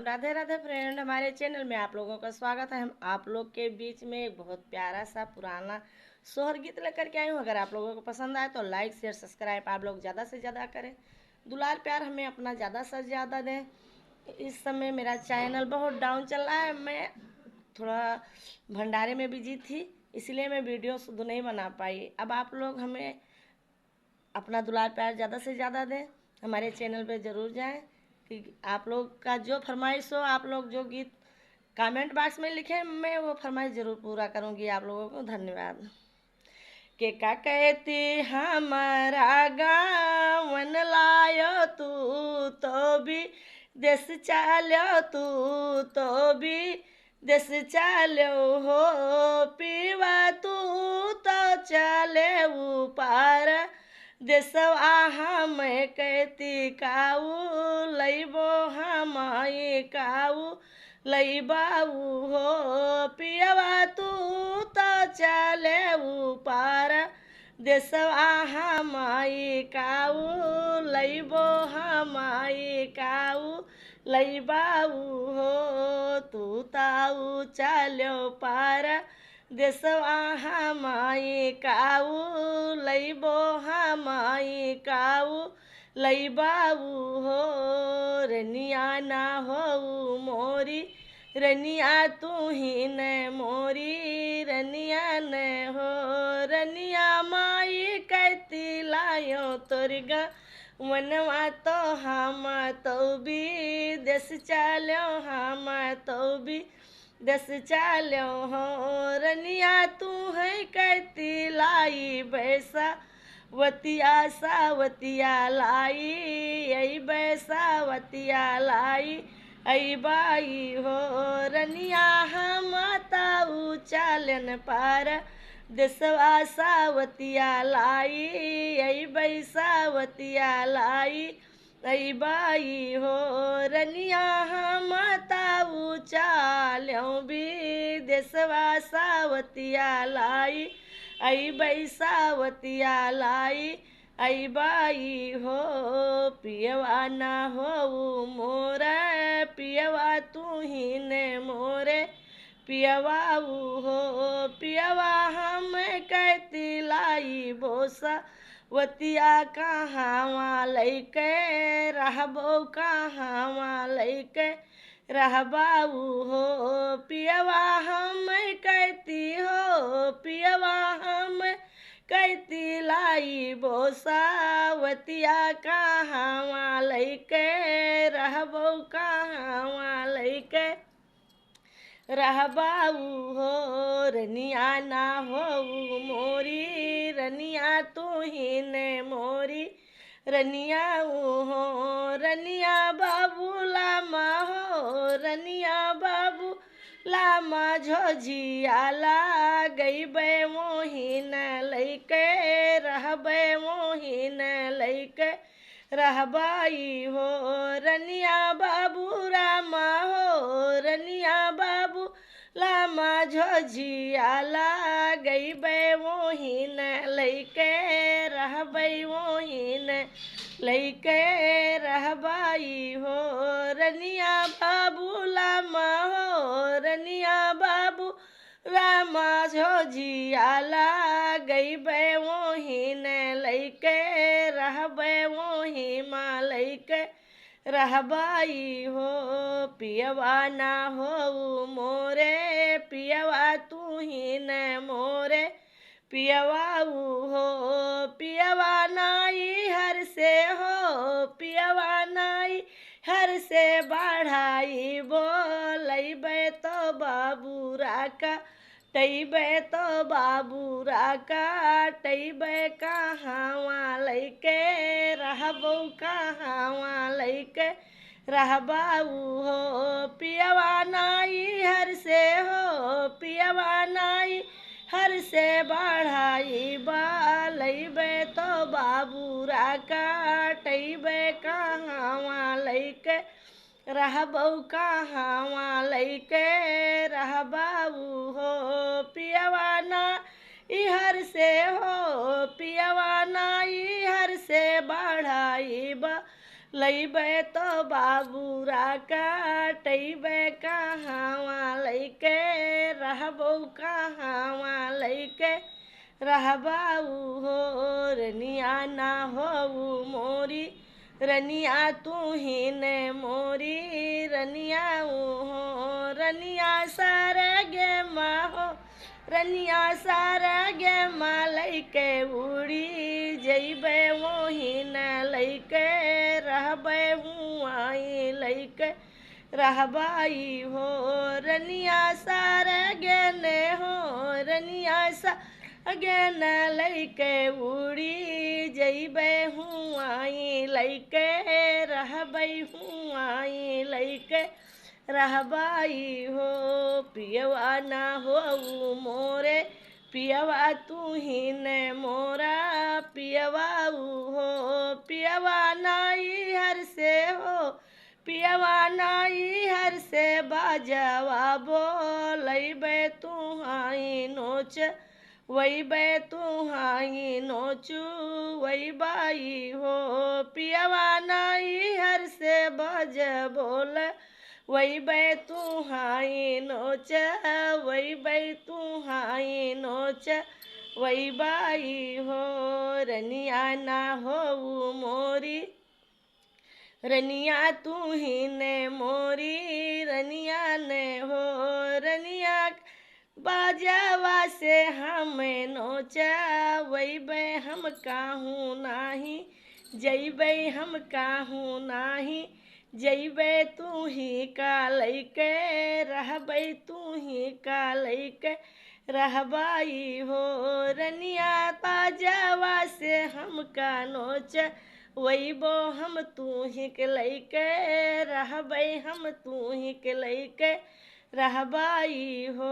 Radhe Radhe friend, हमारे channel में आप लोगों का स्वागत है। हम आप लोग के बीच में एक बहुत प्यारा सा पुराना सोहर गीत लेकर के आई हूँ। अगर आप लोगों को पसंद आए तो लाइक शेयर सब्सक्राइब आप लोग ज़्यादा से ज़्यादा करें। दुलार प्यार हमें अपना ज़्यादा से ज़्यादा दें। इस समय मेरा चैनल बहुत डाउन चल रहा है। मैं थोड़ा भंडारे में बिजी थी, इसलिए मैं वीडियो शुद्ध नहीं बना पाई। अब आप लोग हमें अपना दुलार प्यार ज़्यादा से ज़्यादा दें। हमारे चैनल पे ज़रूर जाएं कि आप लोग का जो फरमाइश हो, आप लोग जो गीत कमेंट बॉक्स में लिखें, मैं वो फरमाइश ज़रूर पूरा करूँगी। आप लोगों को धन्यवाद। के का कहती हमारा गावन लायो तू तो भी देश चालो, तू तो भी देश चालो हो पीवा, तू तो चले ऊपर देशवा हम कहती काऊ लैबो हम काऊ लैबाऊ हो पियवा, तू तो चले ऊपर देशवा हम काऊ लैबो हम काऊ लैबाऊ हो, तू ताऊ चलो पार देशवा हम काऊ लैबो हम काऊ लैबाऊ हो। रनिया ना हो मोरी रनिया तू ही न मोरी रनिया न हो, रनिया माई कहती लायो तोरगा मनवा तो हम तो भी देश चलो, हम तो भी देश चलो हो। रनिया तू है कहती लाई बैसा वतिया सावतिया लाई, यही बैसावतिया लाई आई बाई हो। रनिया हम ताऊ चालन पार देशवा सावतिया लाई, यही बैसावतिया लाई आई बाई हो। रनिया हम ताऊ चाल्यों भी देशवा सावतिया लाई, आई बैसावतिया लाई आई बाई हो। पियवा ना हो मोरे पियवा तू ही ने मोरे पियवाऊ हो, पियवा हम कहती लाई बोसा वतिया कहाँ लैके रहबो कहाँ लैके रहबाऊ हो। पियवा हम कहती हो पियवा हम कहती लाई बोसावतिया कहाँ लैके रहबो कहाँ लैके रहबाऊ हो। रनिया ना हो मोरी रनिया तू ही ने मोरी रनिया हो। रनिया बाबू लामा हो रनिया बाबू लामा झोझियाला गईबे मोहिन लैके रहबे मोहिन लैके रहबाई हो। रनिया बाबू रामा हो रनिया बाबू लामा झोझियाला गईबे मोहिन लैके रहबे मोहिन लैके रहबाई हो। रनिया बाबू लामा हो रनिया बाबू रामा झोझियाला गईबे मोहिन लैके रहबे मोहिमा लैके रहबाई हो। पियवा ना हो मोरे पियवा तू ही न मोरे पियवाऊ हो। पियवा नाई हर से हो पियवा नाई हर से बढ़ाई बोलैबे तो बाबू राका टैबे तो बाबू राका टैबे कहाँ लैके रहबो कहाँ लैके रहबाऊ हो। पियवा नाई हर से हो पियवा नाई हर से बढ़ाई बालैबे तो बाबू राका टैबे कहाँ लैके रहबो कहाँ लैके रहबाऊ हो। पियवा ना इहर से हो पियवा ना इहर से बढ़ाई लईबे तो बाबूरा काटैबे कहाँवा लैके रहबौ कहाँवा लैके रहबाऊ हो रनिया ना हो मोरी रनिया तू ही ने मोरी रनिया हो रनिया सारे गे माँ हो रनिया सारा गे माँ लैके उड़ी जैबे वही न लैके रहबे हुआई लैके रहबाई हो रनिया सारा गे ने हो रनिया सा अगेन लैके उड़ी जैबे हुआई लैके रहबै हुआई लैके रहबाई हो पियवा ना हो मोरे पियवा तू ही ने मोरा पियवा हो पियवा नाई हर से हो पियवा नाई हर से बाजवा बोलैबे तू हाई नोच वैबे तू हाई नोचू वही बाई हो पियवा नाई हर से बज बोल वही बै तू हाई नोच वही बै तू हाई नोच वही बाई हो रनिया ना हो मोरी रनिया तू ही ने मोरी रनिया ने हो रनिया बाजावा से हमें नोचा वैबे हम काहू नाही जैबे हम काहू नाही जैबे तू ही का लैके रहबै तू ही का लैके रहबाई हो रनिया बाजावा से हम का नोच वैबो हम तू ही के लैके रहबै हम तू ही के लैके रहबाई हो